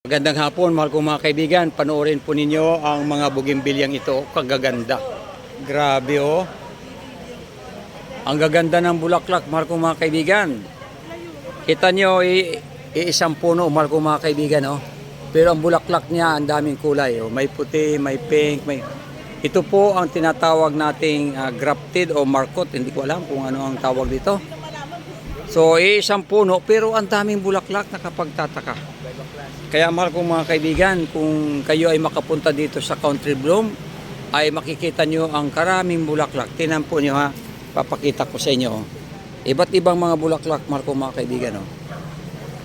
Magandang hapon, mahal kong mga kaibigan. Panoorin po ninyo ang mga bugimbilyang ito. Kagaganda. Grabe oh. Ang gaganda ng bulaklak, mahal kong mga kaibigan. Kita nyo, isang puno, mahal kong mga kaibigan oh. Pero ang bulaklak niya, ang daming kulay oh. May puti, may pink, may... Ito po ang tinatawag nating grafted o markot. Hindi ko alam kung ano ang tawag dito. So, isang puno, pero ang daming bulaklak, nakapagtataka. Kaya mahal kong mga kaibigan, kung kayo ay makapunta dito sa Country Bloom, ay makikita nyo ang karaming bulaklak. Tingnan po nyo ha, papakita ko sa inyo. Iba't ibang mga bulaklak, mahal kong mga kaibigan. Oh.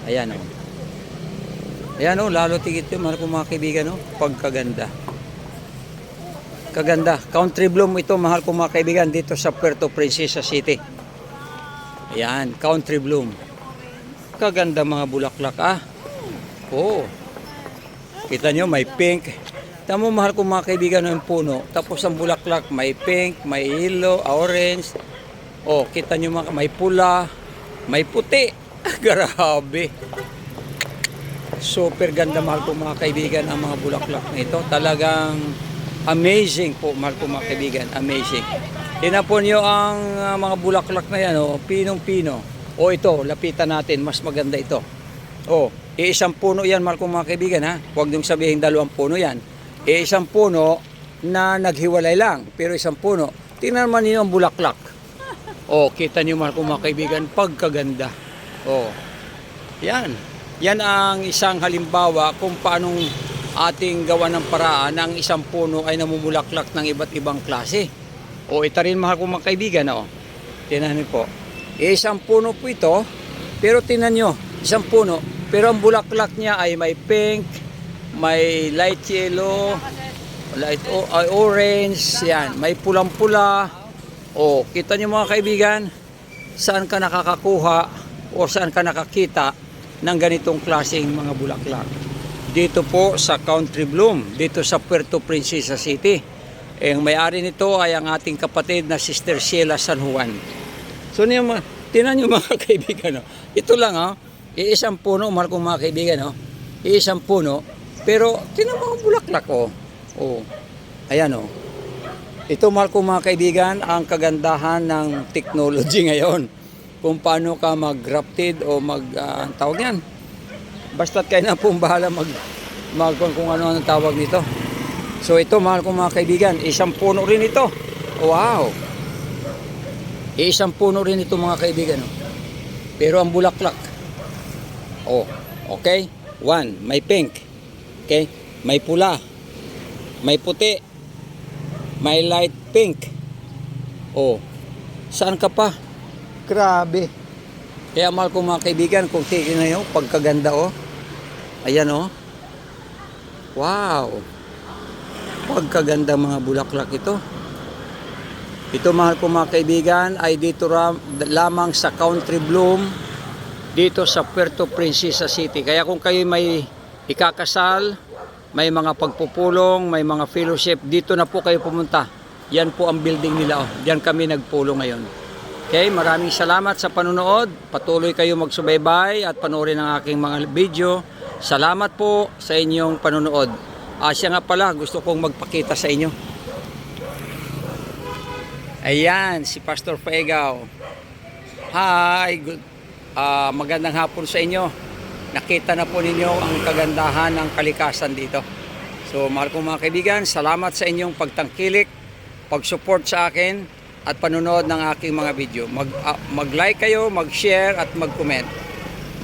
Ayan o. Ayan o, lalo tigit yun, mahal kong mga kaibigan. Oh. Pagkaganda. Kaganda. Country Bloom ito, mahal kong mga kaibigan, dito sa Puerto Princesa City. Ayan, Country Bloom. Kaganda mga bulaklak ah. Oh, kita nyo may pink. Tamo mahal kong mga kaibigan ng puno. Tapos ang bulaklak may pink, may yellow, orange. Oh, kita nyo may pula, may puti. Grabe. Super ganda mahal kong mga kaibigan ang mga bulaklak na ito. Talagang amazing po mahal kong mga kaibigan. Amazing. Tinapon nyo ang mga bulaklak na yan. Oh, pinong-pino. Oh, ito, lapitan natin. Mas maganda ito. Oh, isang puno yan, mahal kong mga kaibigan ha. Huwag niyong sabihin dalawang puno yan. Isang puno na naghiwalay lang, pero isang puno. Tingnan naman niyo ang bulaklak. Oh, kita niyo mahal kong mga kaibigan, pagkaganda. Oh, yan. Yan ang isang halimbawa kung paanong ating gawa ng paraan ng isang puno ay namumulaklak ng iba't ibang klase. Oh, ito rin mahal kong mga kaibigan. Oh. Tingnan niyo po. Isang puno po ito, pero tingnan niyo, isang puno. Pero ang bulaklak niya ay may pink, may light yellow, light orange, yan. May pulang-pula. O, kita niyo mga kaibigan, saan ka nakakakuha o saan ka nakakita ng ganitong klaseng mga bulaklak? Dito po sa Country Bloom, dito sa Puerto Princesa City. Ang may-ari nito ay ang ating kapatid na Sister Sheila San Juan. So, tinan niyo mga kaibigan, no? Ito lang ha. Iisang puno, mahal kong mga kaibigan, no? Iisang puno, pero tinan mo ang bulaklak, oh. Oh. Ayan, oh. Ito, mahal kong mga kaibigan, ang kagandahan ng technology ngayon. Kung paano ka mag-grafted o tawag yan. Basta't kayo na pong bahala kung ano ang tawag nito. So, ito, mahal kong mga kaibigan, isang puno rin ito. Wow! Isang puno rin ito, mga kaibigan, oh. Pero ang bulaklak, oh, okay? One, may pink. Okay? May pula. May puti. May light pink. Oh, saan ka pa? Grabe. Kaya mahal ko mga kaibigan, kung tingin na yun, pagkaganda oh. Ayan oh. Wow. Pagkaganda mga bulaklak ito. Ito mahal ko mga kaibigan ay dito lamang sa Country Bloom, dito sa Puerto Princesa City. Kaya kung kayo may ikakasal, may mga pagpupulong, may mga fellowship, dito na po kayo pumunta. Yan po ang building nila. Oh. Diyan kami nagpulong ngayon. Okay, maraming salamat sa panonood. Patuloy kayo magsubaybay at panoorin ang aking mga video. Salamat po sa inyong panonood. Siya nga pala, gusto kong magpakita sa inyo. Ayan, si Pastor Paegaw. Hi, good. Magandang hapon sa inyo. Nakita na po ninyo ang kagandahan ng kalikasan dito. So mahal kong mga kaibigan, salamat sa inyong pagtangkilik, pag-support sa akin at panonood ng aking mga video. Mag-like kayo, mag-share at mag-comment.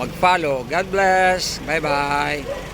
Mag-follow. God bless. Bye-bye.